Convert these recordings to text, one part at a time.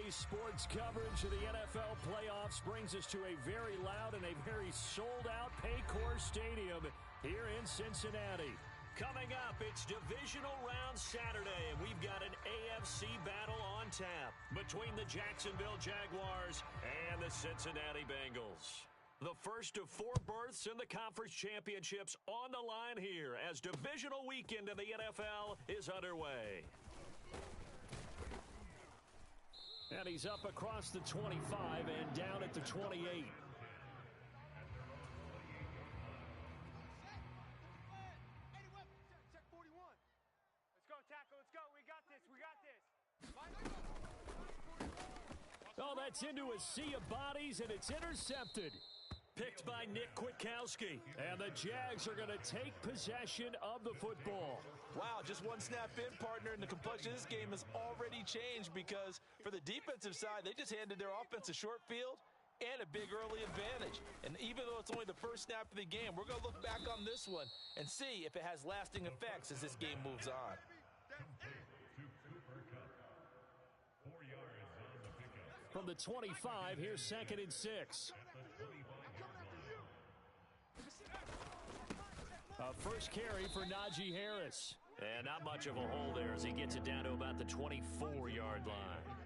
Today's sports coverage of the NFL playoffs brings us to a very loud and a very sold-out Paycor Stadium here in Cincinnati. Coming up, it's Divisional Round Saturday, and we've got an AFC battle on tap between the Jacksonville Jaguars and the Cincinnati Bengals. The first of 4 berths in the conference championships on the line here as divisional weekend in the NFL is underway. And he's up across the 25 and down at the 28. Check 41. Let's go, tackle. Let's go. We got this. We got this. Oh, that's into a sea of bodies, and it's intercepted. Picked by Nick Kwiatkowski. And the Jags are going to take possession of the football. Wow, just one snap in, partner, and the complexion of this game has already changed because for the defensive side, they just handed their offense a short field and a big early advantage. And even though it's only the first snap of the game, we're going to look back on this one and see if it has lasting effects as this game moves on. From the 25, here's 2nd and 6. A first carry for Najee Harris. And not much of a hole there as he gets it down to about the 24-yard line.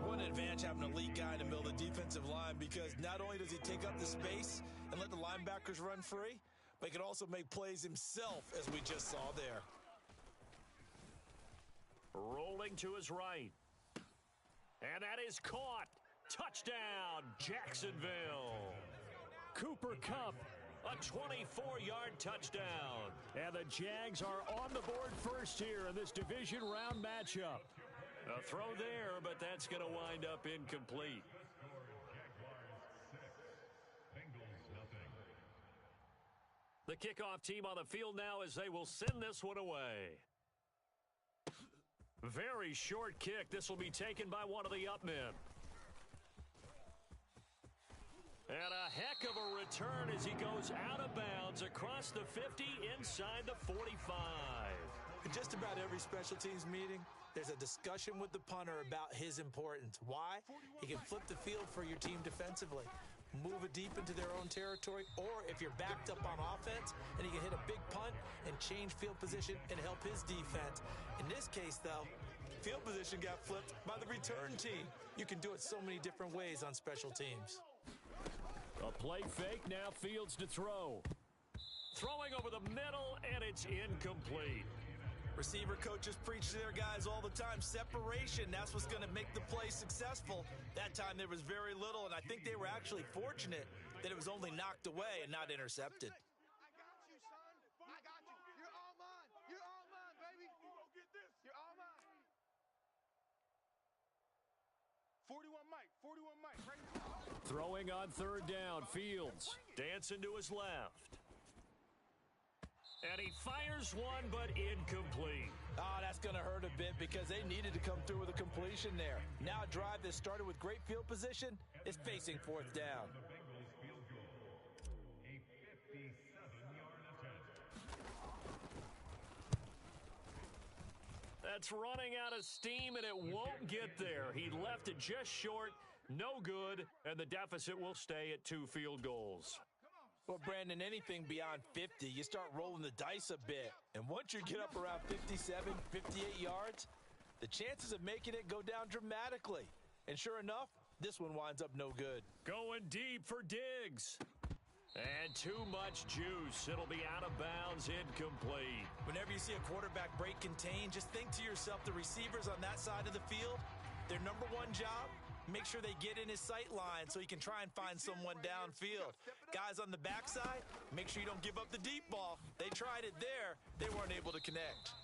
What an advantage having an elite guy in the middle of the defensive line because not only does he take up the space and let the linebackers run free, but he can also make plays himself, as we just saw there. Rolling to his right. And that is caught. Touchdown, Jacksonville. Cooper Kupp, a 24-yard touchdown. And the Jags are on the board first here in this division round matchup. A throw there, but that's going to wind up incomplete. The kickoff team on the field now as they will send this one away. Very short kick. This will be taken by one of the up men. And a heck of a return as he goes out of bounds across the 50 inside the 45. In just about every special teams meeting, there's a discussion with the punter about his importance. Why? He can flip the field for your team defensively, move it deep into their own territory, or if you're backed up on offense, and he can hit a big punt and change field position and help his defense. In this case, though, field position got flipped by the return team. You can do it so many different ways on special teams. A play fake, now Fields to throw. Throwing over the middle, and it's incomplete. Receiver coaches preach to their guys all the time. Separation, that's what's going to make the play successful. That time there was very little, and I think they were actually fortunate that it was only knocked away and not intercepted. I got you, son. I got you. You're all mine. You're all mine, baby. You're all mine. 41 Mike. 41 Mike. Right here. Throwing on 3rd down, Fields. Dancing to his left. And he fires one, but incomplete. Oh, that's going to hurt a bit because they needed to come through with a completion there. Now a drive that started with great field position is facing 4th down. That's running out of steam, and it won't get there. He left it just short, no good, and the deficit will stay at 2 field goals. Well, Brandon, anything beyond 50, you start rolling the dice a bit. And once you get up around 57, 58 yards, the chances of making it go down dramatically. And sure enough, this one winds up no good. Going deep for Diggs. And too much juice. It'll be out of bounds, incomplete. Whenever you see a quarterback break contain, just think to yourself, the receivers on that side of the field, their number one job, make sure they get in his sight line so he can try and find someone downfield. Guys on the backside, make sure you don't give up the deep ball. They tried it there. They weren't able to connect.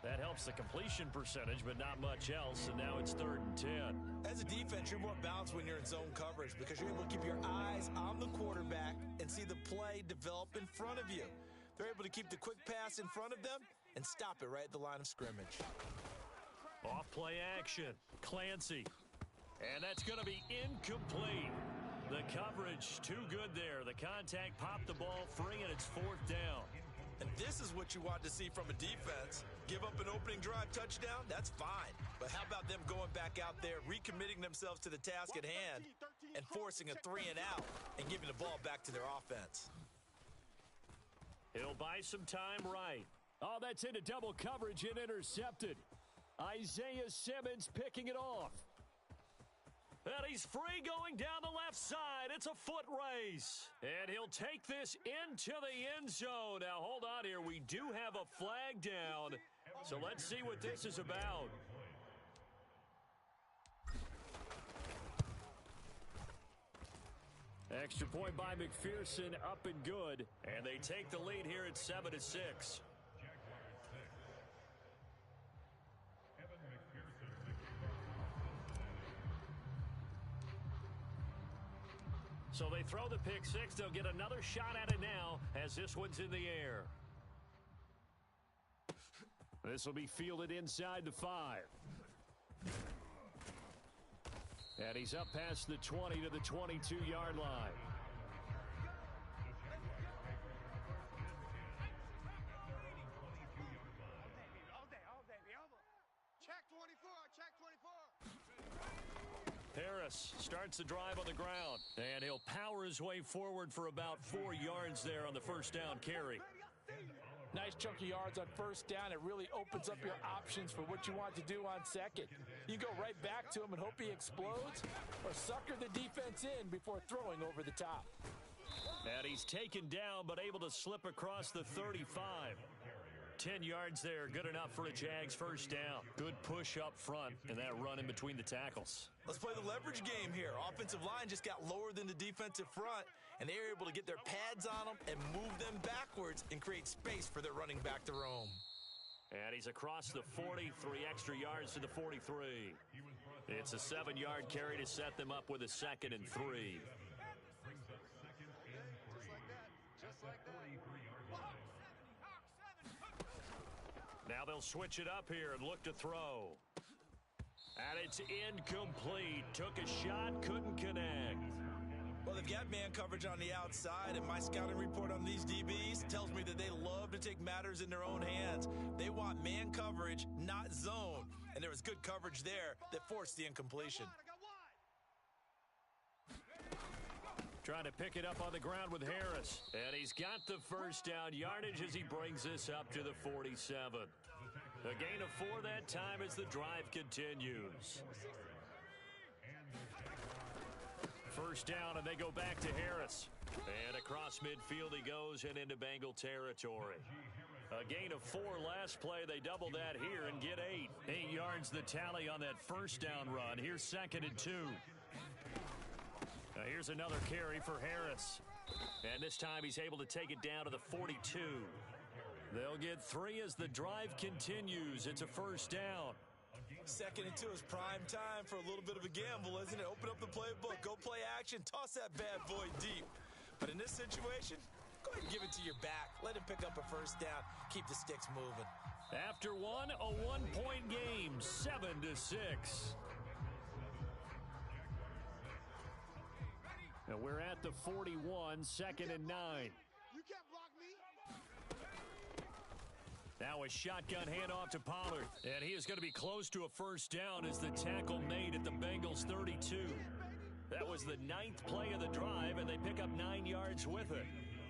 That helps the completion percentage, but not much else, and now it's 3rd and 10. As a defense, you're more balanced when you're in zone coverage because you're able to keep your eyes on the quarterback and see the play develop in front of you. They're able to keep the quick pass in front of them and stop it right at the line of scrimmage. Off play action. Clancy. And that's going to be incomplete. The coverage too good there. The contact popped the ball free, and it's 4th down. And this is what you want to see from a defense. Give up an opening drive touchdown, that's fine. But how about them going back out there, recommitting themselves to the task at hand, and forcing a 3 and out and giving the ball back to their offense? He'll buy some time right. Oh, that's into double coverage and intercepted. Isaiah Simmons picking it off. And he's free going down the left side. It's a foot race. And he'll take this into the end zone. Now, hold on here. We do have a flag down. So let's see what this is about. Extra point by McPherson, up and good. And they take the lead here at 7-6. So they throw the pick six. They'll get another shot at it now as this one's in the air. This will be fielded inside the 5. And he's up past the 20 to the 22-yard line. Check 24, check 24. Harris starts the drive on the ground, and he'll power his way forward for about 4 yards there on the first down carry. Nice chunk of yards on first down. It really opens up your options for what you want to do on second. You go right back to him and hope he explodes, or sucker the defense in before throwing over the top. And he's taken down, but able to slip across the 35. 10 yards there, good enough for a Jags first down. Good push up front and that run in between the tackles. Let's play the leverage game here. Offensive line just got lower than the defensive front, and they were able to get their pads on them and move them backwards and create space for their running back to roam. And he's across the 40, 3 extra yards to the 43. It's a 7-yard carry to set them up with a 2nd and 3. Just like that. Now they'll switch it up here and look to throw. And it's incomplete. Took a shot, couldn't connect. Well, they've got man coverage on the outside, and my scouting report on these DBs tells me that they love to take matters in their own hands. They want man coverage, not zone. And there was good coverage there that forced the incompletion. Trying to pick it up on the ground with Harris. And he's got the first down yardage as he brings this up to the 47. A gain of 4 that time as the drive continues. First down, and they go back to Harris. And across midfield he goes and into Bengal territory. A gain of 4 last play. They double that here and get 8. 8 yards the tally on that first down run. Here's 2nd and 2. Now here's another carry for Harris. And this time he's able to take it down to the 42. They'll get 3 as the drive continues. It's a first down. 2nd and 2 is prime time for a little bit of a gamble, isn't it? Open up the playbook, go play action, toss that bad boy deep. But in this situation, go ahead and give it to your back. Let him pick up a first down. Keep the sticks moving. After one, a 1-point game, 7-6. And we're at the 41, 2nd and 9. You can't block me. Now a shotgun handoff to Pollard. And he is going to be close to a first down as the tackle made at the Bengals 32. That was the 9th play of the drive, and they pick up 9 yards with it.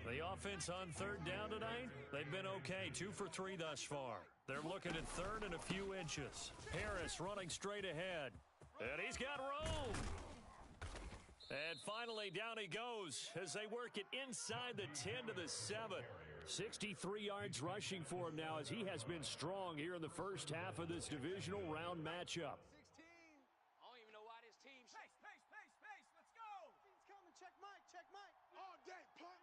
The offense on 3rd down tonight, they've been okay, 2 for 3 thus far. They're looking at 3rd and a few inches. Harris running straight ahead. And he's got room. And finally, down he goes as they work it inside the 10 to the 7. 63 yards rushing for him now as he has been strong here in the first half of this divisional round matchup. 16. I don't even know why this team... Pace, pace, pace, pace. Let's go. He's coming. Check Mike, check Mike. All day, punt.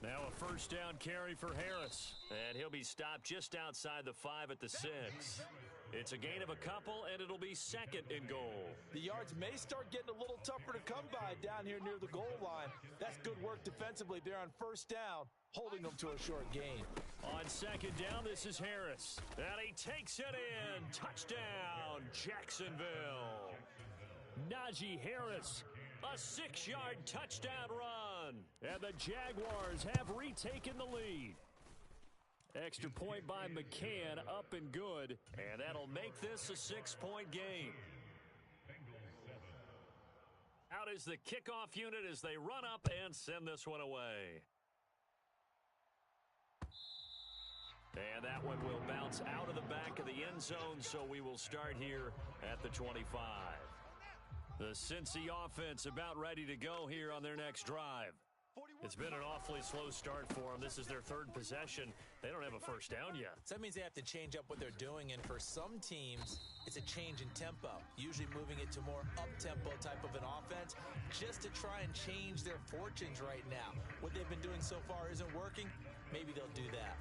Now a first down carry for Harris. And he'll be stopped just outside the 5 at the 6. It's a gain of a couple, and it'll be 2nd and goal. The yards may start getting a little tougher to come by down here near the goal line. That's good work defensively there on first down, holding them to a short gain. On 2nd down, this is Harris. And he takes it in. Touchdown, Jacksonville. Najee Harris, a 6-yard touchdown run. again, and the Jaguars have retaken the lead. Extra point by McCann, up and good, and that'll make this a 6-point game. Out is the kickoff unit as they run up and send this one away. And that one will bounce out of the back of the end zone, so we will start here at the 25. The Cincy offense about ready to go here on their next drive. It's been an awfully slow start for them. This is their third possession. They don't have a first down yet. So that means they have to change up what they're doing, and for some teams, it's a change in tempo, usually moving it to more up-tempo type of an offense just to try and change their fortunes right now. What they've been doing so far isn't working. Maybe they'll do that.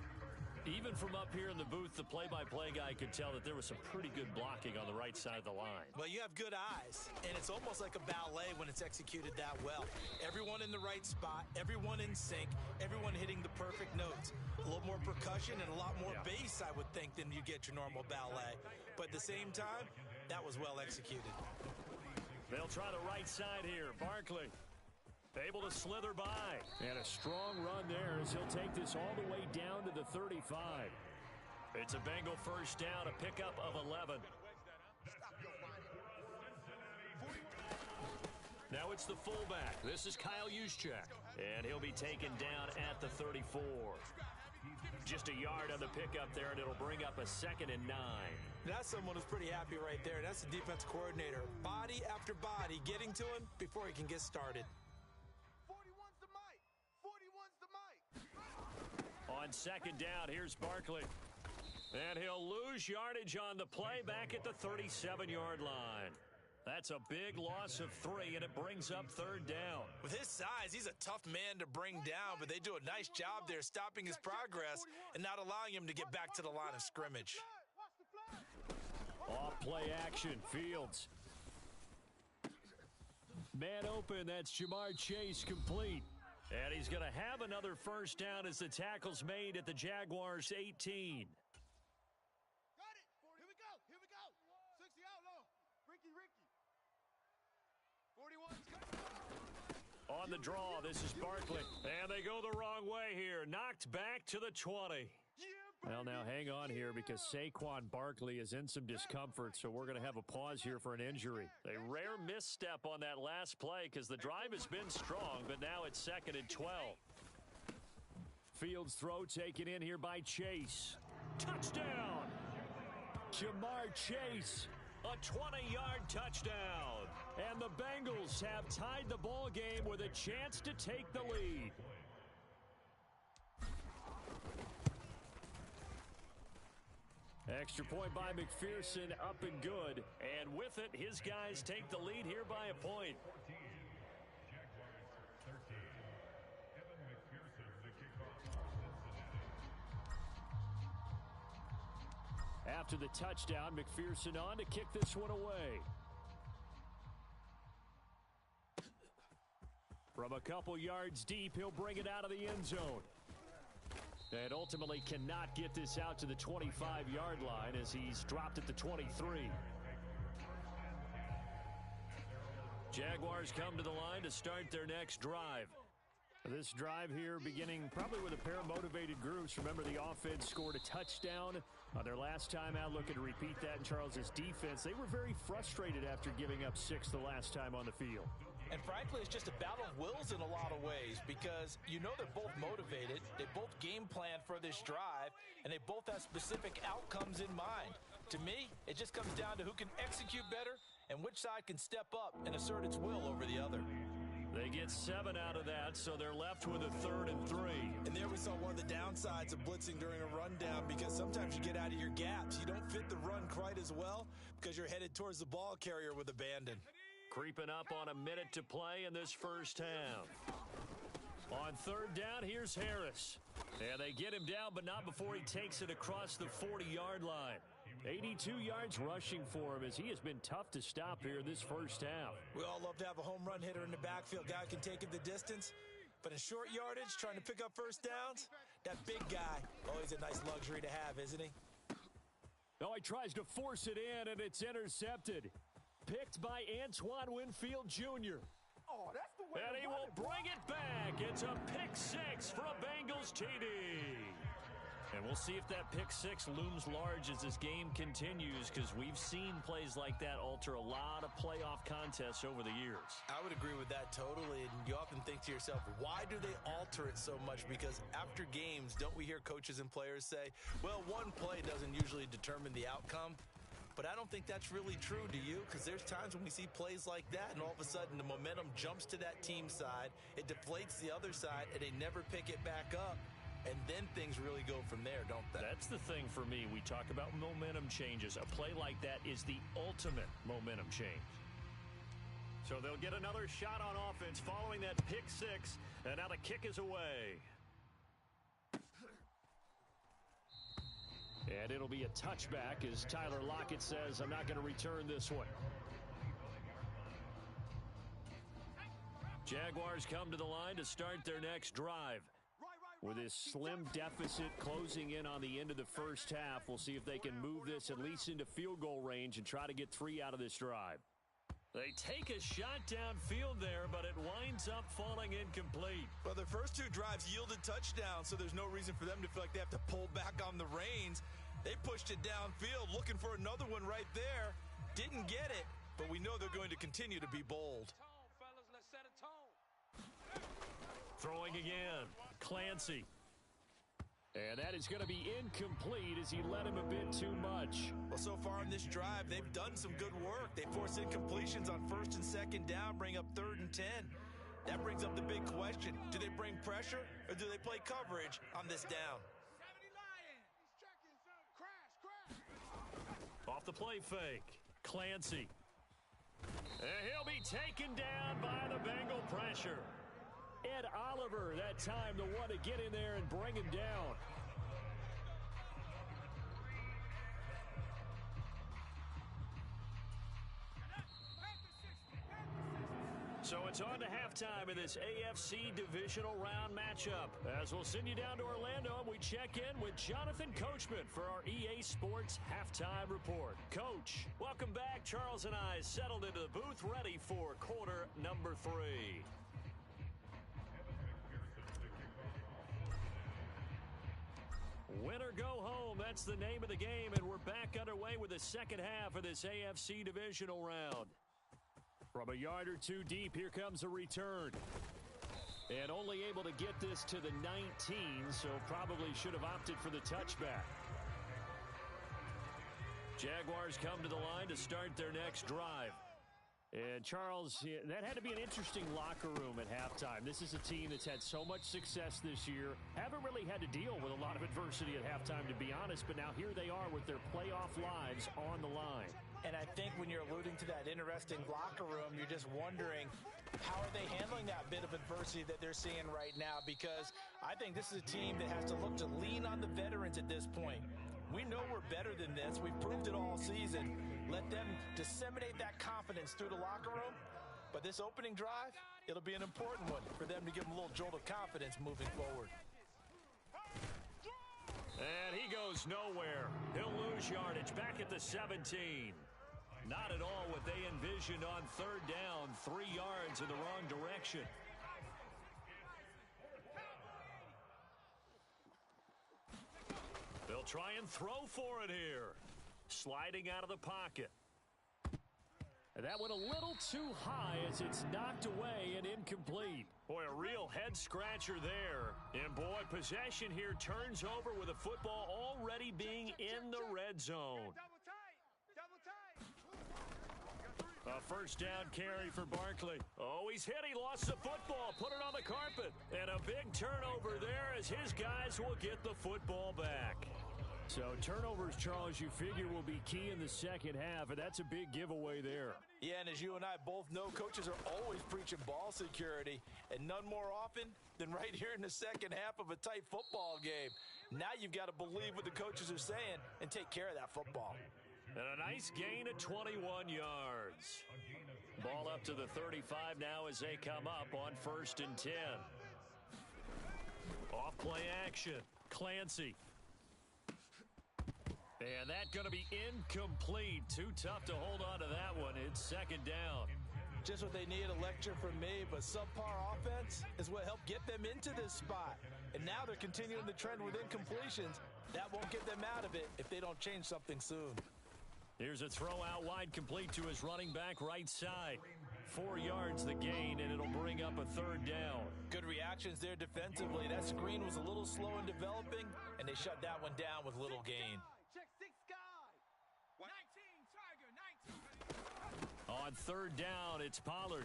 Even from up here in the booth, the play-by-play guy could tell that there was some pretty good blocking on the right side of the line. Well, you have good eyes, and it's almost like a ballet when it's executed that well. Everyone in the right spot, everyone in sync, everyone hitting the perfect notes. A little more percussion and a lot more bass, I would think, than you get your normal ballet. But at the same time, that was well executed. They'll try the right side here. Barkley able to slither by. And a strong run there as he'll take this all the way down to the 35. It's a Bengal first down, a pickup of 11. Now it's the fullback. This is Kyle Juszczyk. And he'll be taken down at the 34. Just a yard on the pickup there, and it'll bring up a 2nd and 9. That's someone who's pretty happy right there. That's the defense coordinator. Body after body getting to him before he can get started. On 2nd down, here's Barkley. And he'll lose yardage on the play back at the 37-yard line. That's a big loss of 3, and it brings up 3rd down. With his size, he's a tough man to bring down, but they do a nice job there stopping his progress and not allowing him to get back to the line of scrimmage. Off play action, Fields. Man open, that's Jamar Chase complete. And he's going to have another first down as the tackle's made at the Jaguars' 18. Got it. Here we go. Here we go. 60 outlaw. Ricky. 41's on the draw, this is Barkley. And they go the wrong way here. Knocked back to the 20. Well, now hang on here because Saquon Barkley is in some discomfort, so we're going to have a pause here for an injury. A rare misstep on that last play because the drive has been strong, but now it's 2nd and 12. Fields throw taken in here by Chase. Touchdown! Jamar Chase, a 20-yard touchdown. And the Bengals have tied the ball game with a chance to take the lead. Extra point by McPherson, up and good. And with it, his guys take the lead here by a point. After the touchdown, McPherson on to kick this one away. From a couple yards deep, he'll bring it out of the end zone. And ultimately cannot get this out to the 25-yard line as he's dropped at the 23. Jaguars come to the line to start their next drive. This drive here beginning probably with a pair of motivated groups. Remember, the offense scored a touchdown on their last time out. Looking to repeat that in Charles's defense. They were very frustrated after giving up 6 the last time on the field. And frankly, it's just a battle of wills in a lot of ways because you know they're both motivated, they both game plan for this drive, and they both have specific outcomes in mind. To me, it just comes down to who can execute better and which side can step up and assert its will over the other. They get 7 out of that, so they're left with a 3rd and 3. And there we saw one of the downsides of blitzing during a rundown because sometimes you get out of your gaps. You don't fit the run quite as well because you're headed towards the ball carrier with abandon. Creeping up on a minute to play in this first half. On 3rd down, here's Harris. And they get him down, but not before he takes it across the 40-yard line. 82 yards rushing for him as he has been tough to stop here this first half. We all love to have a home run hitter in the backfield. Guy can take it the distance. But in short yardage, trying to pick up first downs, that big guy, always a nice luxury to have, isn't he? Oh, he tries to force it in, and it's intercepted. Picked by Antoine Winfield Jr. Oh, that's the And he will bring it back. It's a pick six for a Bengals TD. And we'll see if that pick six looms large as this game continues, because we've seen plays like that alter a lot of playoff contests over the years. I would agree with that totally. And you often think to yourself, why do they alter it so much? Because after games, don't we hear coaches and players say, well, one play doesn't usually determine the outcome? But I don't think that's really true, do you? Because there's times when we see plays like that, and all of a sudden the momentum jumps to that team side, it deflates the other side, and they never pick it back up. And then things really go from there, don't they? That's the thing for me. We talk about momentum changes. A play like that is the ultimate momentum change. So they'll get another shot on offense following that pick six, and now the kick is away. And it'll be a touchback as Tyler Lockett says, I'm not going to return this one. Jaguars come to the line to start their next drive. With this slim deficit closing in on the end of the first half, we'll see if they can move this at least into field goal range and try to get 3 out of this drive. They take a shot downfield there, but it winds up falling incomplete. Well, their first 2 drives yielded touchdowns, so there's no reason for them to feel like they have to pull back on the reins. They pushed it downfield, looking for another one right there. Didn't get it, but we know they're going to continue to be bold. Throwing again, Clancy. And that is going to be incomplete as he led him a bit too much. Well, so far in this drive, they've done some good work. They force incompletions on 1st and 2nd down, bring up 3rd and 10. That brings up the big question. Do they bring pressure or do they play coverage on this down? Off the play fake, Clancy. And he'll be taken down by the Bengal pressure. Ed Oliver, that time, the one to get in there and bring him down. So it's on to halftime in this AFC divisional round matchup. As we'll send you down to Orlando, and we check in with Jonathan Coachman for our EA Sports Halftime Report. Coach, welcome back. Charles and I settled into the booth, ready for quarter number 3. Win or go home, that's the name of the game, and we're back underway with the second half of this AFC divisional round. From a yard or 2 deep, here comes a return. And only able to get this to the 19, so probably should have opted for the touchback. Jaguars come to the line to start their next drive. And, Charles, that had to be an interesting locker room at halftime. This is a team that's had so much success this year. Haven't really had to deal with a lot of adversity at halftime, to be honest. But now here they are with their playoff lives on the line. And I think when you're alluding to that interesting locker room, you're just wondering, how are they handling that bit of adversity that they're seeing right now? Because I think this is a team that has to look to lean on the veterans at this point. We know we're better than this. We've proved it all season. Let them disseminate that confidence through the locker room. But this opening drive, it'll be an important one for them to give them a little jolt of confidence moving forward. And he goes nowhere. He'll lose yardage back at the 17. Not at all what they envisioned on 3rd down. 3 yards in the wrong direction. They'll try and throw for it here. Sliding out of the pocket. And that went a little too high as it's knocked away and incomplete. Boy, a real head-scratcher there. And, boy, possession here turns over with the football already being in the red zone. A 1st down carry for Barkley. Oh, he's hit. He lost the football. Put it on the carpet. And a big turnover there as his guys will get the football back. So turnovers, Charles, you figure will be key in the second half, and that's a big giveaway there. Yeah, and as you and I both know, coaches are always preaching ball security, and none more often than right here in the second half of a tight football game. Now you've got to believe what the coaches are saying and take care of that football. And a nice gain of 21 yards. Ball up to the 35 now as they come up on 1st and 10. Off play action. Clancy. And that's going to be incomplete. Too tough to hold on to that one. It's 2nd down. Just what they need, a lecture from me, but subpar offense is what helped get them into this spot. And now they're continuing the trend with incompletions. That won't get them out of it if they don't change something soon. Here's a throw out wide, complete to his running back right side. 4 yards the gain, and it'll bring up a third down. Good reactions there defensively. That screen was a little slow in developing, and they shut that one down with little gain. Check 6 guy. 19 Tiger, 19. On third down, it's Pollard.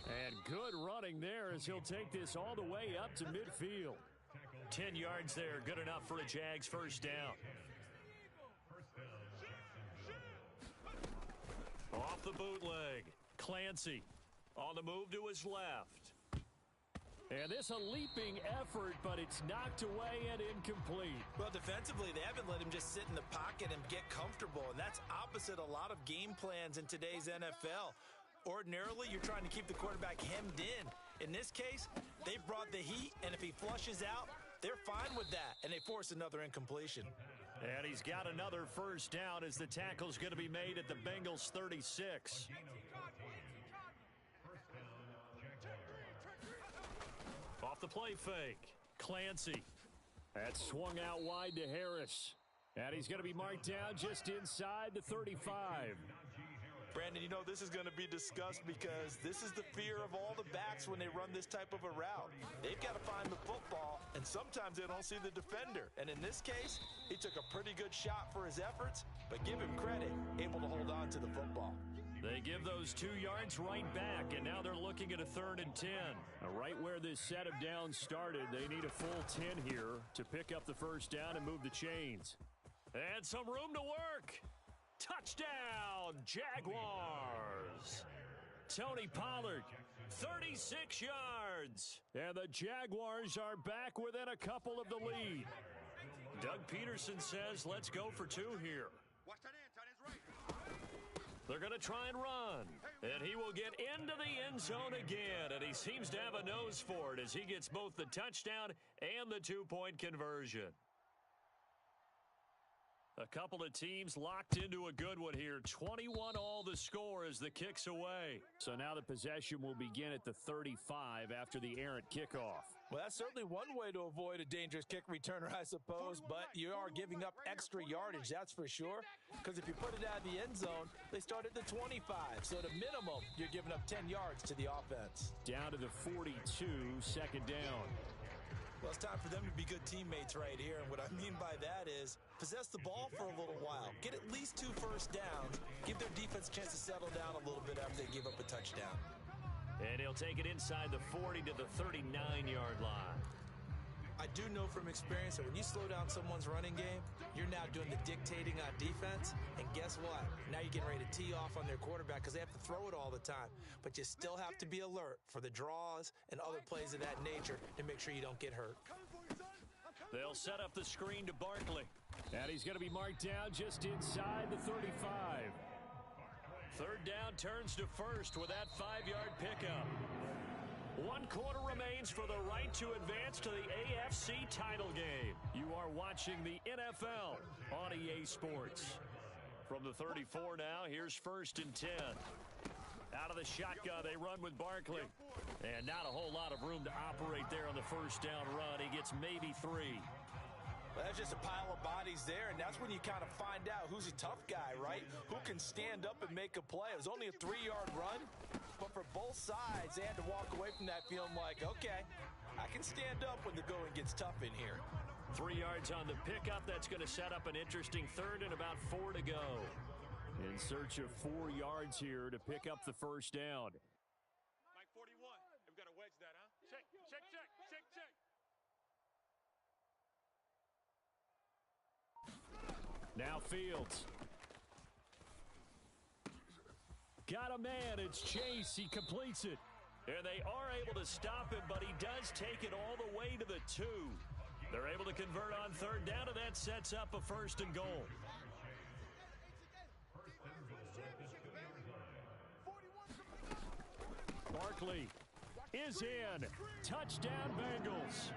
And good running there as he'll take this all the way up to midfield. 10 yards there, good enough for a Jags first down. Off the bootleg, Clancy on the move to his left. And this a leaping effort, but it's knocked away and incomplete. Well, defensively, they haven't let him just sit in the pocket and get comfortable, and that's opposite a lot of game plans in today's NFL. Ordinarily, you're trying to keep the quarterback hemmed in. In this case, they brought the heat, and if he flushes out, they're fine with that, and they force another incompletion. And he's got another first down as the tackle's going to be made at the Bengals 36. Off the play fake, Clancy. That's swung out wide to Harris. And he's going to be marked down just inside the 35. Brandon, you know this is going to be discussed because this is the fear of all the backs when they run this type of a route. They've got to find the football, and sometimes they don't see the defender. And in this case, he took a pretty good shot for his efforts, but give him credit, able to hold on to the football. They give those 2 yards right back, and now they're looking at a 3rd and 10. Right where this set of downs started, they need a full 10 here to pick up the first down and move the chains. And some room to work. Touchdown, Jaguars. Tony Pollard, 36 yards. And the Jaguars are back within a couple of the lead. Doug Peterson says, let's go for 2 here. Watch that end, tight end's right. They're going to try and run. And he will get into the end zone again. And he seems to have a nose for it as he gets both the touchdown and the 2-point conversion. A couple of teams locked into a good one here. 21 all the score as the kick's away. So now the possession will begin at the 35 after the errant kickoff. Well, that's certainly one way to avoid a dangerous kick returner, I suppose, but you are giving up extra yardage, that's for sure, because if you put it out of the end zone, they start at the 25, so at a minimum, you're giving up 10 yards to the offense. Down to the 42, second down. Well, it's time for them to be good teammates right here, and what I mean by that is possess the ball for a little while, get at least 2 first downs, give their defense a chance to settle down a little bit after they give up a touchdown. And he'll take it inside the 40 to the 39-yard line. I do know from experience that when you slow down someone's running game, you're now doing the dictating on defense, and guess what? Now you're getting ready to tee off on their quarterback because they have to throw it all the time. But you still have to be alert for the draws and other plays of that nature to make sure you don't get hurt. They'll set up the screen to Barkley. And he's going to be marked down just inside the 35. Third down turns to first with that 5-yard pickup. 1 quarter remains for the right to advance to the AFC title game. You are watching the NFL on EA Sports. From the 34 now, here's 1st and 10. Out of the shotgun, they run with Barkley. And not a whole lot of room to operate there on the first down run. He gets maybe 3. Well, that's just a pile of bodies there, and that's when you kind of find out who's a tough guy, right? Who can stand up and make a play. It was only a 3-yard run, but for both sides, they had to walk away from that feeling like, okay, I can stand up when the going gets tough in here. 3 yards on the pickup. That's going to set up an interesting 3rd and about 4 to go. In search of 4 yards here to pick up the first down. Mike 41. We've got to wedge that, huh? Check, check, check, check, check. Now Fields. Got a man. It's Chase. He completes it. And they are able to stop him, but he does take it all the way to the 2. They're able to convert on 3rd down, and that sets up a 1st and goal. Barkley is in. Touchdown, Bengals.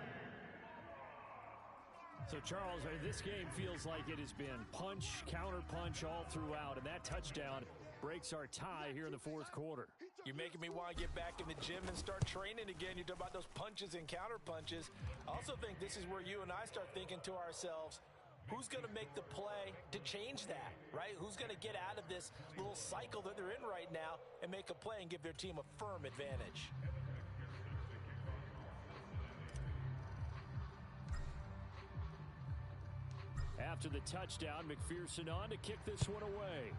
So, Charles, this game feels like it has been punch, counter punch all throughout, and that touchdown breaks our tie here in the 4th quarter. You're making me want to get back in the gym and start training again. You're talking about those punches and counter punches. I also think this is where you and I start thinking to ourselves, who's going to make the play to change that, right? Who's going to get out of this little cycle that they're in right now and make a play and give their team a firm advantage? After the touchdown, McPherson on to kick this one away.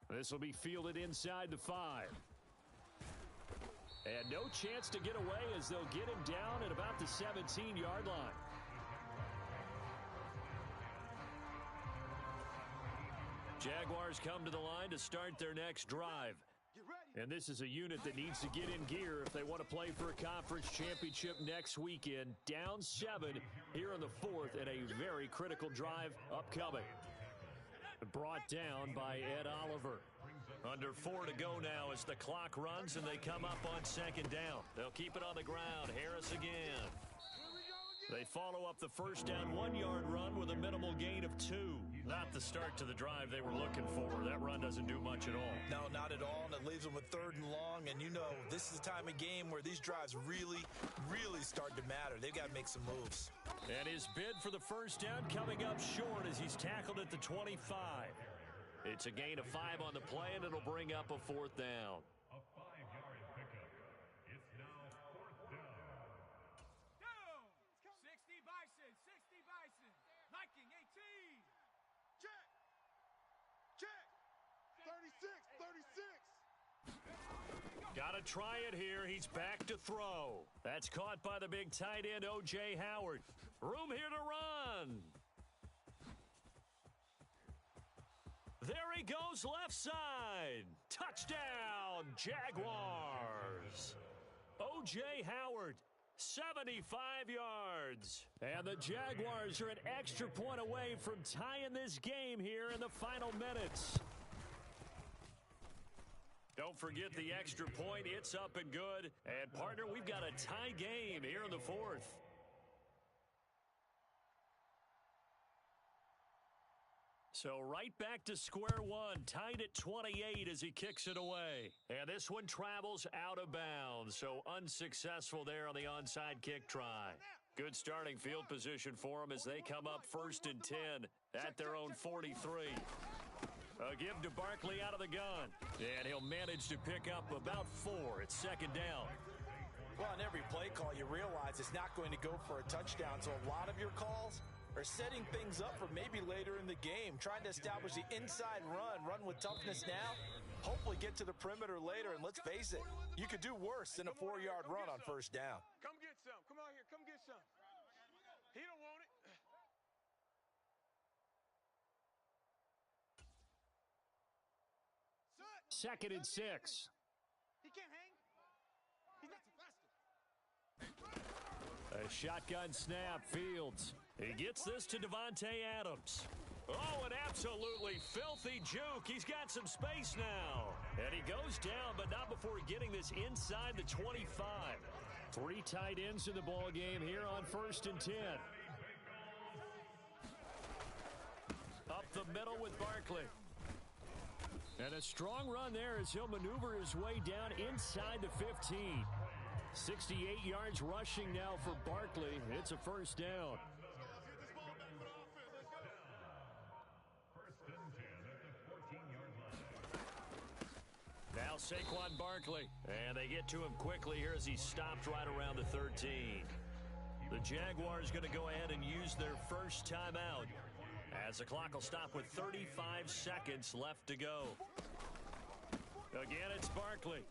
This will be fielded inside the 5. And no chance to get away as they'll get him down at about the 17-yard line. Jaguars come to the line to start their next drive. And this is a unit that needs to get in gear if they want to play for a conference championship next weekend. Down 7 here in the 4th, and a very critical drive upcoming. Brought down by Ed Oliver. Under 4 to go now as the clock runs and they come up on 2nd down. They'll keep it on the ground. Harris again. They follow up the first down 1-yard run with a minimal gain of 2. Not the start to the drive they were looking for. That run doesn't do much at all. No, not at all, and it leaves them with 3rd and long. And you know, this is the time of game where these drives really start to matter. They've got to make some moves. And his bid for the first down coming up short as he's tackled at the 25. It's a gain of 5 on the play, and it'll bring up a 4th down. A 5-yard pickup. It's now 4th down. 60 Bison, 60 Bison. Liking 18. Check. Check. 36, 36. Got to try it here. He's back to throw. That's caught by the big tight end, O.J. Howard. Room here to run. There he goes, left side. Touchdown, Jaguars. O.J. Howard, 75 yards. And the Jaguars are an extra point away from tying this game here in the final minutes. Don't forget the extra point. It's up and good. And, partner, we've got a tie game here in the 4th. So right back to square one, tied at 28 as he kicks it away. And this one travels out of bounds, so unsuccessful there on the onside kick try. Good starting field position for them as they come up 1st and 10 at their own 43. A give to Barkley out of the gun, and he'll manage to pick up about 4 at 2nd down. Well, on every play call, you realize it's not going to go for a touchdown, so a lot of your calls are setting things up for maybe later in the game, trying to establish the inside run with toughness now, hopefully get to the perimeter later, and let's face it, you could do worse than a 4-yard run on 1st down. Come get some. Come on here. Come get some. He don't want it. 2nd and 6. He can't hang. He's not too fast. A shotgun snap, Fields. He gets this to Devontae Adams. Oh, an absolutely filthy juke. He's got some space now. And he goes down, but not before getting this inside the 25. 3 tight ends in the ball game here on 1st and 10. Up the middle with Barkley. And a strong run there as he'll maneuver his way down inside the 15. 68 yards rushing now for Barkley. It's a 1st down. Now Saquon Barkley. And they get to him quickly here as he stopped right around the 13. The Jaguars going to go ahead and use their first timeout as the clock will stop with 35 seconds left to go. Again, it's Barkley.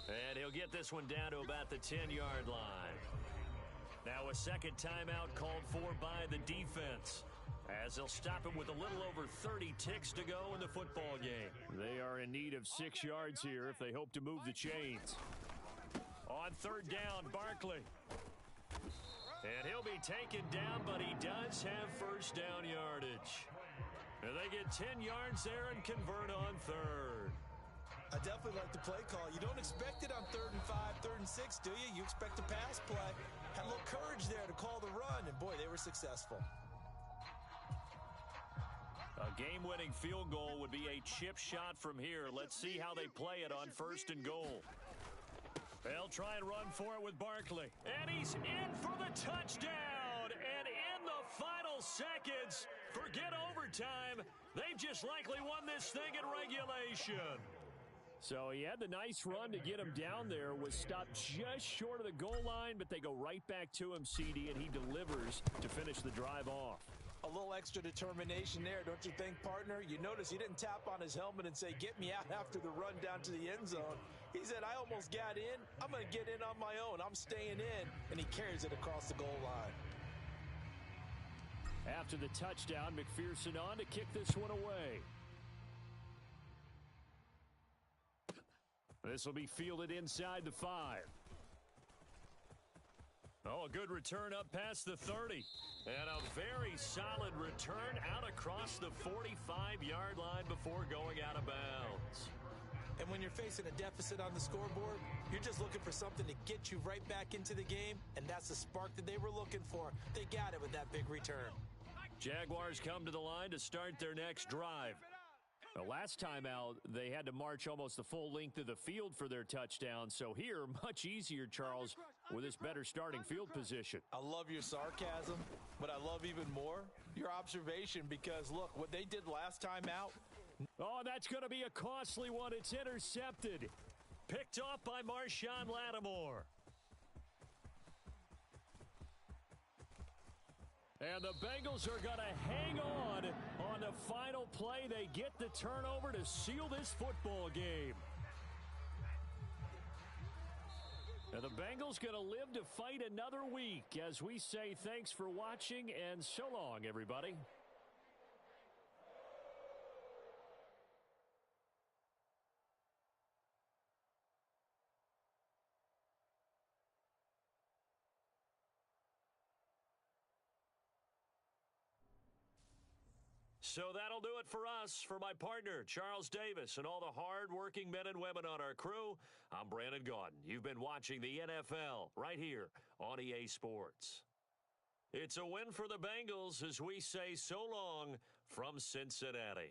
And he'll get this one down to about the 10-yard line. Now a second timeout called for by the defense, as they'll stop him with a little over 30 ticks to go in the football game. They are in need of 6 yards here if they hope to move the chains. On 3rd down, Barkley. And he'll be taken down, but he does have 1st down yardage. And they get 10 yards there and convert on 3rd. I definitely like the play call. You don't expect it on 3rd and 5, 3rd and 6, do you? You expect a pass play. Had a little courage there to call the run, and boy, they were successful. A game-winning field goal would be a chip shot from here. Let's see how they play it on 1st and goal. They'll try and run for it with Barkley. And he's in for the touchdown. And in the final seconds, forget overtime, they've just likely won this thing in regulation. So he had the nice run to get him down there, was stopped just short of the goal line, but they go right back to him, CD, and he delivers to finish the drive off. A little extra determination there, don't you think, partner? You notice he didn't tap on his helmet and say, get me out after the run down to the end zone. He said, I almost got in. I'm going to get in on my own. I'm staying in. And he carries it across the goal line. After the touchdown, McPherson on to kick this one away. This will be fielded inside the 5. Oh, a good return up past the 30. And a very solid return out across the 45-yard line before going out of bounds. And when you're facing a deficit on the scoreboard, you're just looking for something to get you right back into the game, and that's the spark that they were looking for. They got it with that big return. Jaguars come to the line to start their next drive. The last time out, they had to march almost the full length of the field for their touchdown. So here, much easier, Charles, with this better starting field position. I love your sarcasm, but I love even more your observation because, look, what they did last time out. Oh, that's going to be a costly one. It's intercepted. Picked off by Marshawn Lattimore. And the Bengals are going to hang on the final play. They get the turnover to seal this football game. And the Bengals going to live to fight another week as we say thanks for watching and so long, everybody. So that'll do it for us. For my partner, Charles Davis, and all the hard-working men and women on our crew, I'm Brandon Gaudin. You've been watching the NFL right here on EA Sports. It's a win for the Bengals as we say so long from Cincinnati.